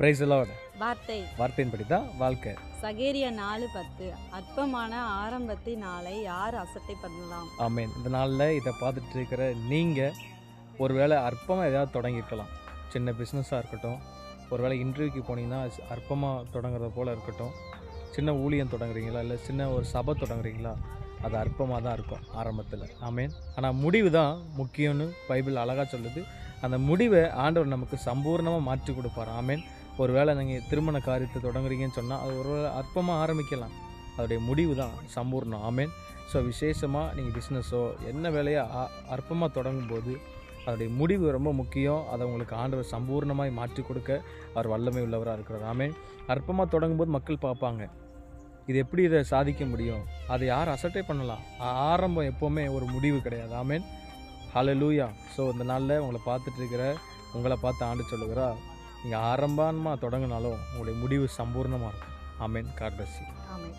Price Lord. வார்த்தை வார்த்தையின்படி தான் வாழ்க்கை. சகேரியா 4:10 அற்பமான ஆரம்பத்தினாலே யார் அசட்டை பண்ணலாம்? ஆமென். இந்த நாளில் இதை பார்த்துட்டு இருக்கிற நீங்கள் ஒருவேளை அற்பமாக ஏதாவது தொடங்கியிருக்கலாம். சின்ன பிஸ்னஸாக இருக்கட்டும், ஒருவேளை இன்டர்வியூக்கு போனீங்கன்னா அற்பமாக தொடங்குறத போல் இருக்கட்டும், சின்ன ஊழியம் தொடங்குறீங்களா, இல்லை சின்ன ஒரு சபை தொடங்குறீங்களா, அது அற்பமாக தான் இருக்கும் ஆரம்பத்தில். ஆமென். ஆனால் முடிவு தான் முக்கியம்னு பைபிள் அழகாக சொல்லுது. அந்த முடிவை ஆண்டவர் நமக்கு சம்பூர்ணமாக மாற்றி கொடுப்பார். ஆமென். ஒருவேளை நீங்கள் திருமண காரியத்தை தொடங்குறீங்கன்னு சொன்னால் அது ஒரு அற்பமாக ஆரம்பிக்கலாம், அதோடைய முடிவு தான் சம்பூர்ணம். ஆமென். ஸோ விசேஷமாக நீங்கள் பிஸ்னஸோ என்ன வேலையோ அற்பமாக தொடங்கும்போது அதோடைய முடிவு ரொம்ப முக்கியம். அதை உங்களுக்கு ஆண்டவர் சம்பூர்ணமாய் மாற்றி கொடுக்க அவர் வல்லமை உள்ளவராக இருக்கிறார். ஆமென். அற்பமாக தொடங்கும்போது மக்கள் பார்ப்பாங்க, இது எப்படி இதை சாதிக்க முடியும், அதை யார் அசட்டை பண்ணலாம். ஆரம்பம் எப்போவுமே ஒரு முடிவு கிடையாது. ஆமென். ஹல்லேலூயா. ஸோ இந்த நாளில் உங்களை பார்த்துட்டு இருக்கிற உங்களை பார்த்து ஆண்டு சொல்லுகிறா, நீங்கள் ஆரம்பமாக தொடங்கினாலும் உங்களுடைய முடிவு சம்பூர்ணமாக இருக்கும். Amen. God bless you. Amen.